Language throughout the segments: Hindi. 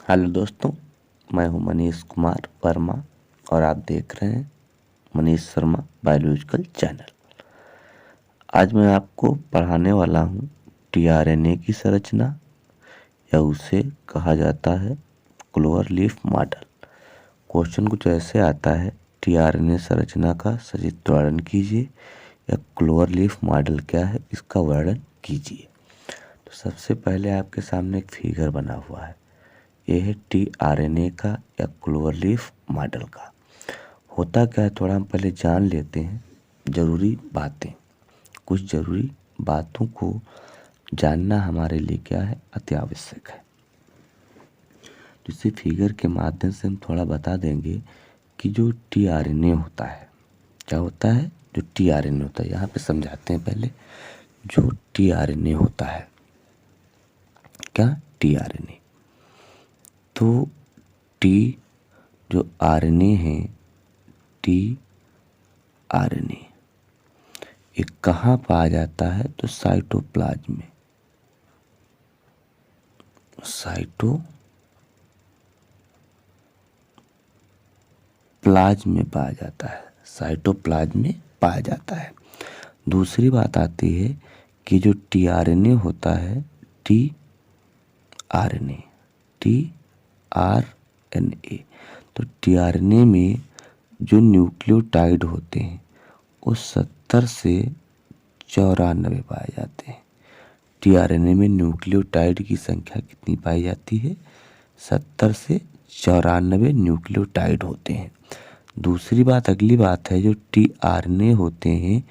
हेलो दोस्तों, मैं हूं मनीष कुमार वर्मा और आप देख रहे हैं मनीष शर्मा बायोलॉजिकल चैनल। आज मैं आपको पढ़ाने वाला हूं टीआरएनए की संरचना, या उसे कहा जाता है क्लोवर लीफ मॉडल। क्वेश्चन कुछ ऐसे आता है, टीआरएनए संरचना का सचित्र वर्णन कीजिए, या क्लोवर लीफ मॉडल क्या है इसका वर्णन कीजिए। तो सबसे पहले आपके सामने एक फिगर बना हुआ है, यह है टीआरएनए का या क्लोवर लीफ मॉडल का। होता क्या है थोड़ा हम पहले जान लेते हैं ज़रूरी बातें। कुछ ज़रूरी बातों को जानना हमारे लिए क्या है, अति आवश्यक है। तो इसी फिगर के माध्यम से हम थोड़ा बता देंगे कि जो टीआरएनए होता है, क्या होता है, जो टीआरएनए होता है, यहाँ पे समझाते हैं पहले। जो टीआरएनए होता है, क्या टीआरएनए, तो टी जो आरएनए है, टी आरएनए ये कहाँ पाया जाता है, तो साइटोप्लाज्म में। साइटोप्लाज्म में पाया जाता है, साइटोप्लाज्म में पाया जाता है। दूसरी बात आती है कि जो टीआरएनए होता है, टीआरएनए, टीआरएनए, तो टीआरएनए में जो न्यूक्लियोटाइड होते हैं वो 70 से 94 पाए जाते हैं। टीआरएनए में न्यूक्लियोटाइड की संख्या कितनी पाई जाती है, 70 से 94 न्यूक्लियोटाइड होते हैं। दूसरी बात, अगली बात है, जो टीआरएनए होते हैं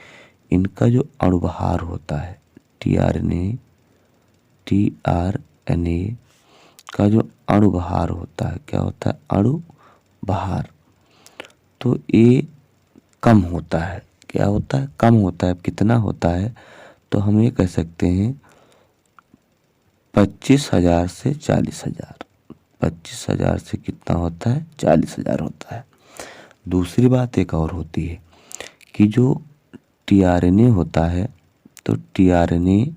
इनका जो अणुभार होता है, टीआरएनए का जो अणुभार होता है, क्या होता है, अणुभार, तो ये कम होता है। क्या होता है, कम होता है। कितना होता है, तो हम ये कह सकते हैं 25,000 से 40,000। 25,000 से कितना होता है, 40,000 होता है। दूसरी बात एक और होती है कि जो टीआरएनए होता है, तो टीआरएनए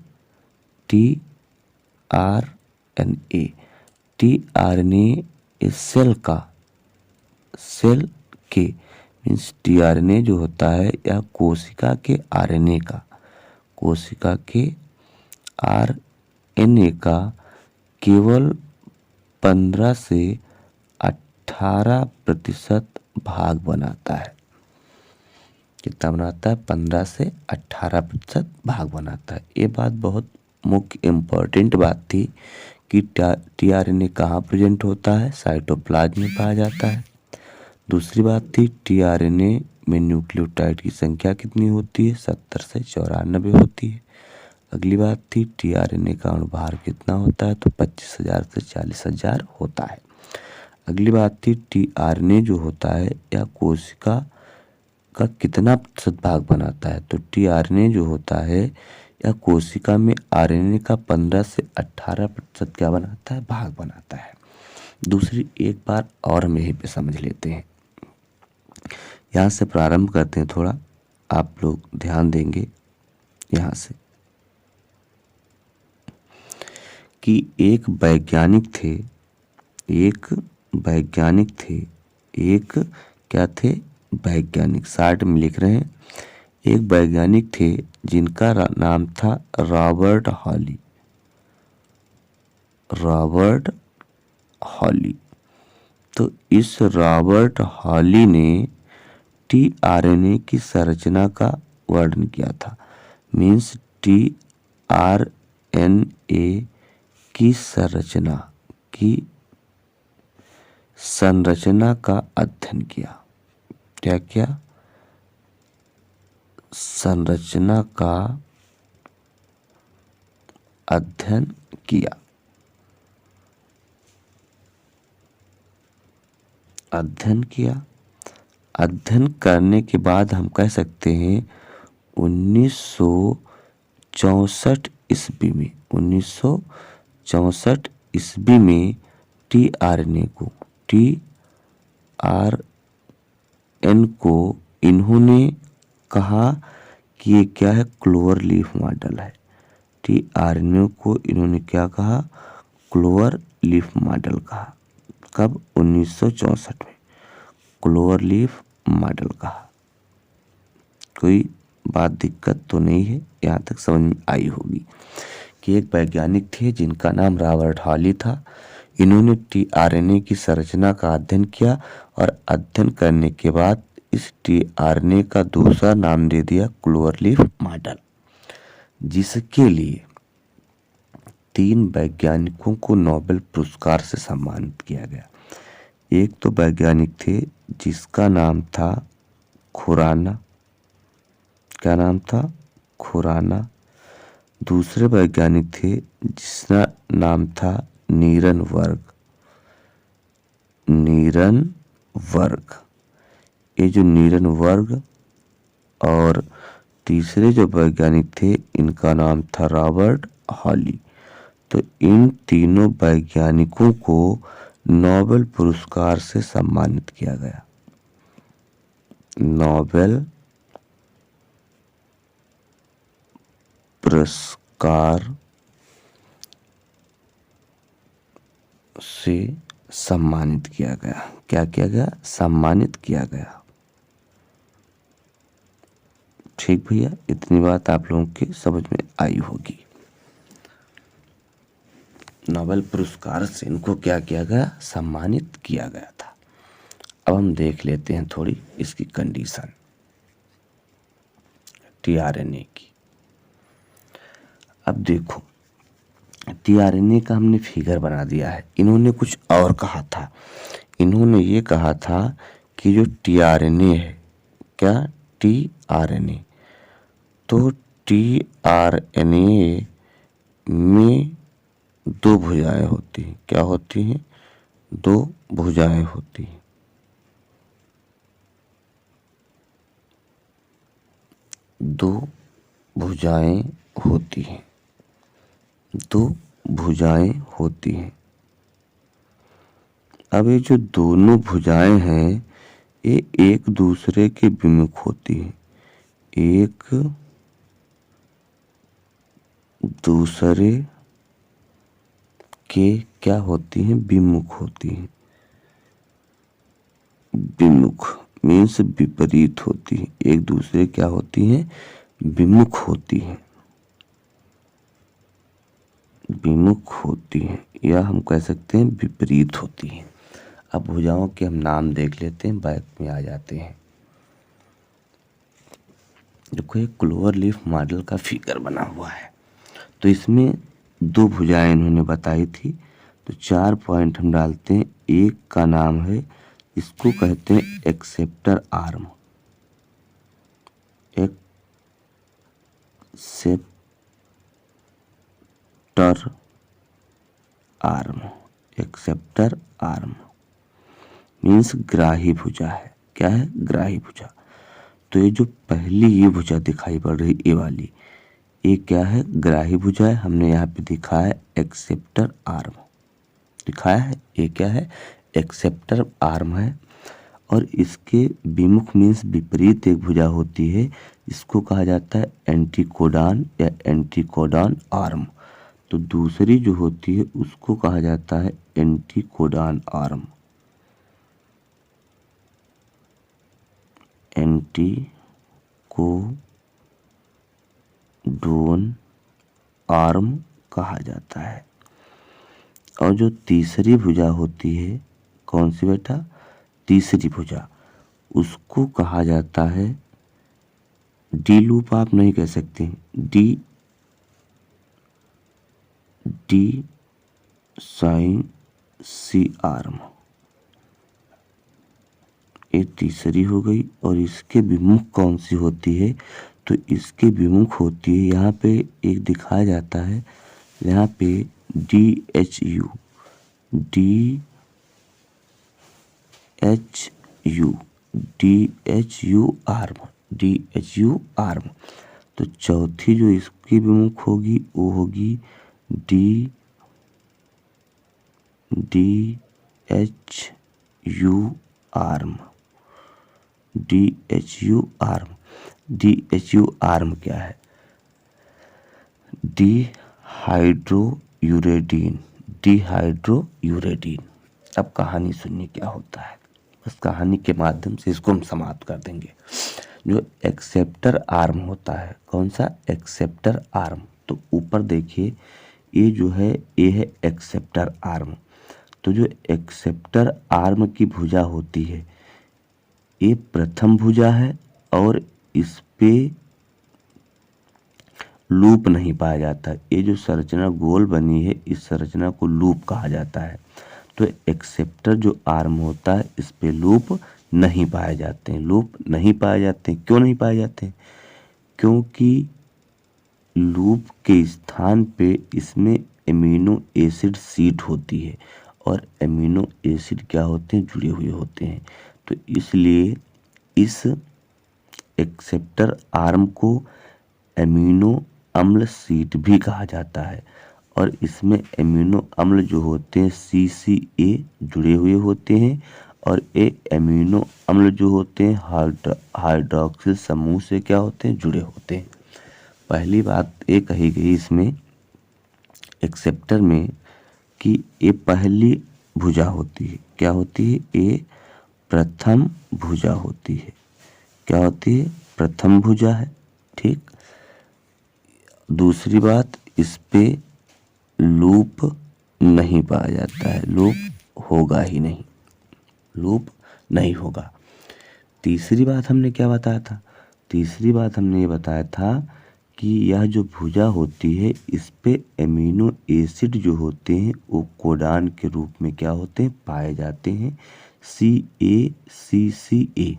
इस सेल के मीन्स टीआरएनए जो होता है या कोशिका के आरएनए का, कोशिका के आरएनए का केवल 15 से 18% भाग बनाता है। कितना बनाता है, 15 से 18% भाग बनाता है। ये बात बहुत मुख्य इम्पोर्टेंट बात थी कि टीआरएनए कहाँ प्रेजेंट होता है, साइटोप्लाज्म में पाया जाता है। दूसरी बात थी टीआरएनए में न्यूक्लियोटाइड की संख्या कितनी होती है, 70 से 94 होती है। अगली बात थी टीआरएनए का अणुभार कितना होता है, तो 25,000 से 40,000 होता है। अगली बात थी टीआरएनए जो होता है या कोशिका का कितना प्रतिशत भाग बनाता है, तो टीआरएनए जो होता है या कोशिका में आरएनए का 15 से 18% क्या बनाता है, भाग बनाता है। दूसरी एक बार और हम यहीं पे समझ लेते हैं, यहाँ से प्रारंभ करते हैं। थोड़ा आप लोग ध्यान देंगे यहाँ से कि एक वैज्ञानिक थे, एक क्या थे, वैज्ञानिक, शार्ट में लिख रहे हैं। एक वैज्ञानिक थे जिनका नाम था रॉबर्ट हॉली। तो इस रॉबर्ट हॉली ने टीआरएनए की संरचना का वर्णन किया था। मीन्स टीआरएनए की संरचना का अध्ययन किया। क्या किया, संरचना का अध्ययन किया। अध्ययन करने के बाद हम कह सकते हैं 1964 ईस्वी में टीआरएन को इन्होंने कहा कि ये क्या है, क्लोवर लीफ मॉडल है। टीआरएनए को इन्होंने क्या कहा, क्लोवर लीफ मॉडल कहा। कब? 1964 में क्लोवरलीफ मॉडल कहा। कोई बात दिक्कत तो नहीं है, यहाँ तक समझ में आई होगी कि एक वैज्ञानिक थे जिनका नाम रॉबर्ट हॉली था। इन्होंने टीआरएनए की संरचना का अध्ययन किया और अध्ययन करने के बाद इस टीआरएनए का दूसरा नाम दे दिया क्लोवरलीफ मॉडल, जिसके लिए 3 वैज्ञानिकों को नोबेल पुरस्कार से सम्मानित किया गया। एक तो वैज्ञानिक थे जिसका नाम था खुराना, क्या नाम था? खुराना। दूसरे वैज्ञानिक थे जिसका नाम था नीरनबर्ग। ये जो नीरनबर्ग और तीसरे जो वैज्ञानिक थे इनका नाम था रॉबर्ट हॉली। तो इन तीनों वैज्ञानिकों को नोबेल पुरस्कार से सम्मानित किया गया। नोबेल पुरस्कार से सम्मानित किया गया। क्या किया गया? सम्मानित किया गया। ठीक भैया, इतनी बात आप लोगों के समझ में आई होगी। नोबेल पुरस्कार से इनको क्या किया गया? सम्मानित किया गया था। अब हम देख लेते हैं थोड़ी इसकी कंडीशन टीआरएनए की। अब देखो, टीआरएनए का हमने फिगर बना दिया है। इन्होंने कुछ और कहा था। इन्होंने ये कहा था कि जो टीआरएनए है, क्या? टीआरएनए, तो टीआरएनए में 2 भुजाएं होती हैं। क्या होती हैं? 2 भुजाएं होती हैं। 2 भुजाएं होती हैं। 2 भुजाएं होती हैं। अब ये जो दोनों भुजाएं हैं ये एक दूसरे के विमुख होती हैं। एक दूसरे के क्या होती हैं? विमुख होती हैं। विमुख मीन्स विपरीत होती है। एक दूसरे क्या होती हैं? विमुख होती हैं। विमुख होती हैं या हम कह सकते हैं विपरीत होती हैं। अब भुजाओं के हम नाम देख लेते हैं, बैक में आ जाते हैं। देखो, एक क्लोवरलीफ मॉडल का फिगर बना हुआ है, तो इसमें 2 भुजाएं इन्होंने बताई थी। तो 4 पॉइंट हम डालते हैं। एक का नाम है, इसको कहते हैं acceptor arm. Acceptor arm, acceptor arm means ग्राही भुजा है। क्या है? ग्राही भुजा। तो ये जो पहली ये भुजा दिखाई पड़ रही, ये वाली, ये क्या है? ग्राही भुजा है। हमने यहाँ पे दिखाया है एक्सेप्टर आर्म, दिखाया है। ये क्या है? एक्सेप्टर आर्म है। और इसके विमुख मीन्स विपरीत एक भुजा होती है, इसको कहा जाता है एंटीकोडॉन या एंटीकोडॉन आर्म। तो दूसरी जो होती है उसको कहा जाता है एंटीकोडॉन आर्म। एंटीकोडॉन आर्म कहा जाता है। और जो तीसरी भुजा होती है, कौन सी बेटा? तीसरी भुजा, उसको कहा जाता है, डी लूप आप नहीं कह सकते, डी साइन सी आर्म, ये तीसरी हो गई। और इसके विमुख कौन सी होती है? तो इसके विमुख होती है, यहाँ पे एक दिखाया जाता है, यहाँ पे DHU, DHU आर्म। तो चौथी जो इसकी विमुख होगी वो होगी DHU arm. DHU arm, DHU arm क्या है? डिहाइड्रोयूरेडिन, डिहाइड्रोयूरेडिन। अब कहानी सुनिए क्या होता है, बस कहानी के माध्यम से इसको हम समाप्त कर देंगे। जो एक्सेप्टर आर्म होता है, कौन सा एक्सेप्टर आर्म, तो ऊपर देखिए ये जो है ये है एक्सेप्टर आर्म। तो जो एक्सेप्टर आर्म की भुजा होती है ये प्रथम भुजा है और इस पे लूप नहीं पाया जाता। ये जो संरचना गोल बनी है इस संरचना को लूप कहा जाता है। तो एक्सेप्टर जो आर्म होता है इस पे लूप नहीं पाए जाते हैं। लूप नहीं पाए जाते हैं, क्यों नहीं पाए जाते हैं? क्योंकि लूप के स्थान पे इसमें एमिनो एसिड सीट होती है और एमिनो एसिड क्या होते हैं, जुड़े हुए होते हैं। तो इसलिए इस एक्सेप्टर आर्म को एमिनो अम्ल सीट भी कहा जाता है और इसमें एमिनो अम्ल जो होते हैं CCA जुड़े हुए होते हैं और ये एमिनो अम्ल जो होते हैं हाइड्रोक्सिल समूह से क्या होते हैं, जुड़े होते हैं। पहली बात ये कही गई इसमें एक्सेप्टर में कि ये पहली भुजा होती है। क्या होती है? ये प्रथम भुजा होती है। क्या होती है? प्रथम भुजा है। ठीक। दूसरी बात, इस पे लूप नहीं पाया जाता है, लूप होगा ही नहीं, लूप नहीं होगा। तीसरी बात हमने क्या बताया था? तीसरी बात हमने ये बताया था कि यह जो भुजा होती है इस पे एमिनो एसिड जो होते हैं वो कोडान के रूप में क्या होते हैं, पाए जाते हैं, CACCA।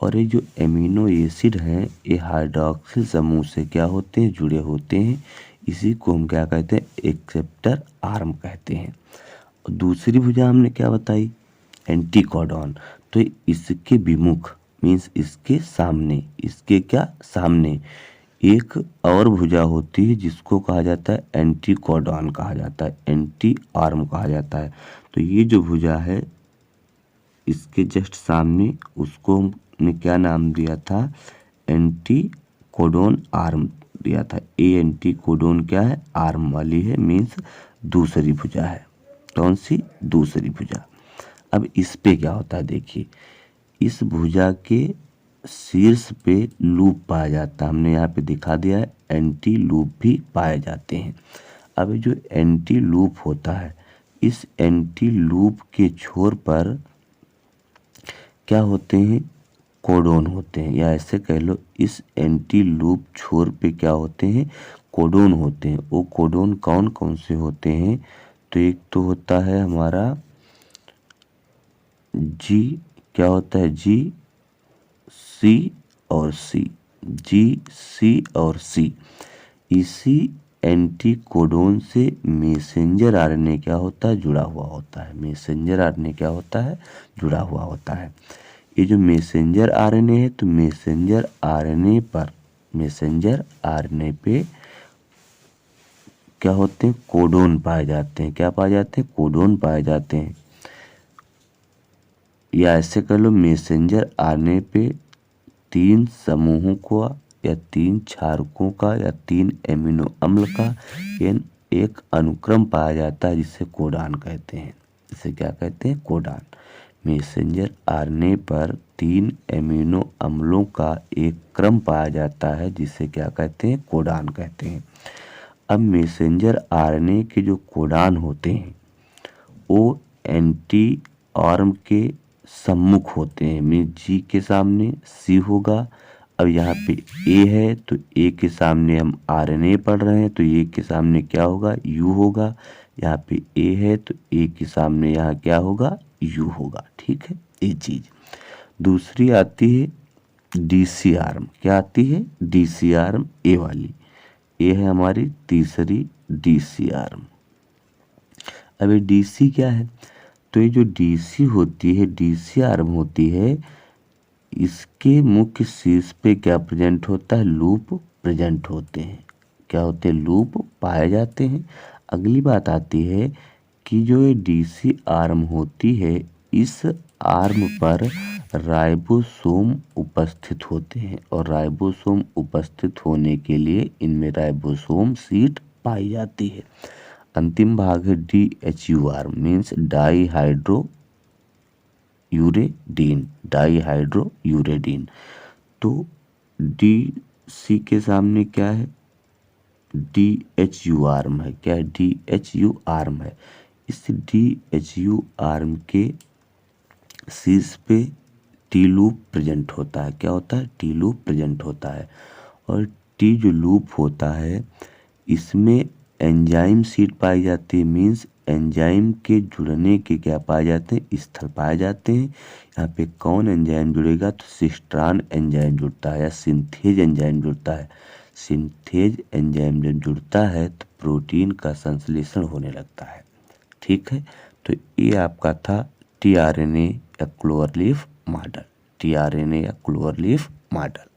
और ये जो एमिनो एसिड हैं ये हाइड्रोक्सिल समूह से क्या होते हैं, जुड़े होते हैं। इसी को हम क्या कहते हैं, एक्सेप्टर आर्म कहते हैं। और दूसरी भुजा हमने क्या बताई, एंटीकोडॉन। तो इसके विमुख मीन्स इसके सामने, इसके क्या सामने एक और भुजा होती है जिसको कहा जाता है एंटीकोडॉन कहा जाता है, एंटी आर्म कहा जाता है। तो ये जो भुजा है इसके जस्ट सामने उसको हमने क्या नाम दिया था, एंटीकोडॉन आर्म दिया था। ये एंटीकोडॉन क्या है, आर्म वाली है, मीन्स दूसरी भुजा है। कौन सी? दूसरी भुजा। अब इस पे क्या होता है देखिए, इस भुजा के शीर्ष पे लूप पाया जाता है। हमने यहाँ पे दिखा दिया है, एंटी लूप भी पाए जाते हैं। अब जो एंटी लूप होता है इस एंटी लूप के छोर पर क्या होते हैं, कोडोन होते हैं, या ऐसे कह लो इस एंटी लूप छोर पे क्या होते हैं, कोडोन होते हैं। वो कोडोन कौन कौन से होते हैं? तो एक तो होता है हमारा जी, क्या होता है, GC और C, GC और C। इसी एंटीकोडोन से मैसेंजर आरएनए क्या होता है, जुड़ा हुआ होता है। मैसेंजर आरएनए क्या होता है, जुड़ा हुआ होता है। ये जो मैसेंजर आरएनए है तो मैसेंजर आरएनए पे क्या होते हैं, कोडोन पाए जाते हैं। क्या पाए जाते हैं? कोडोन पाए जाते हैं। या ऐसे कर लो, मैसेंजर आरएनए पे 3 समूहों को या 3 क्षारकों का या 3 एमिनो अम्ल का एक अनुक्रम पाया जाता है जिसे कोडान कहते हैं। इसे क्या कहते हैं, कोडान। मैसेंजर आरएनए पर 3 एमिनो अम्लों का एक क्रम पाया जाता है जिसे क्या कहते हैं, कोडान कहते हैं। अब मैसेंजर आरएनए के जो कोडान होते हैं वो एंटी आर्म के सम्मुख होते हैं। मीन जी के सामने C होगा। अब यहाँ पे A है तो A के सामने हम RNA पढ़ रहे हैं तो A के सामने क्या होगा, U होगा। यहाँ पे A है तो A के सामने यहाँ क्या होगा, U होगा। ठीक है, ये चीज। दूसरी आती है DC आर्म। क्या आती है, DC आर्म, A वाली। ये है हमारी तीसरी DC आर्म। अब ये DC क्या है, तो ये जो DC होती है, DC आर्म होती है, इसके मुख्य शीर्ष पे क्या प्रेजेंट होता है, लूप प्रेजेंट होते हैं। क्या होते हैं, लूप पाए जाते हैं। अगली बात आती है कि जो ये DC आर्म होती है इस आर्म पर राइबोसोम उपस्थित होते हैं और राइबोसोम उपस्थित होने के लिए इनमें राइबोसोम सीट पाई जाती है। अंतिम भाग है DHUR मीन्स डाईहाइड्रोयूरेडीन। तो DC के सामने क्या है, DHU आर्म है। क्या है, DHU आर्म है। इस DHU आर्म के शीर्ष पे टी लूप प्रेजेंट होता है। क्या होता है, टी लूप प्रेजेंट होता है। और टी जो लूप होता है इसमें एंजाइम सीट पाई जाती है, मीन्स एंजाइम के जुड़ने के क्या पाए जाते हैं, स्थल पाए जाते हैं। यहाँ पे कौन एंजाइम जुड़ेगा, तो सिस्ट्रान एंजाइम जुड़ता है या सिंथेज एंजाइम जुड़ता है। सिंथेज एंजाइम जब जुड़ता है तो प्रोटीन का संश्लेषण होने लगता है। ठीक है, तो ये आपका था tRNA या क्लोवरलीफ मॉडल। tRNA या क्लोवरलीफ मॉडल।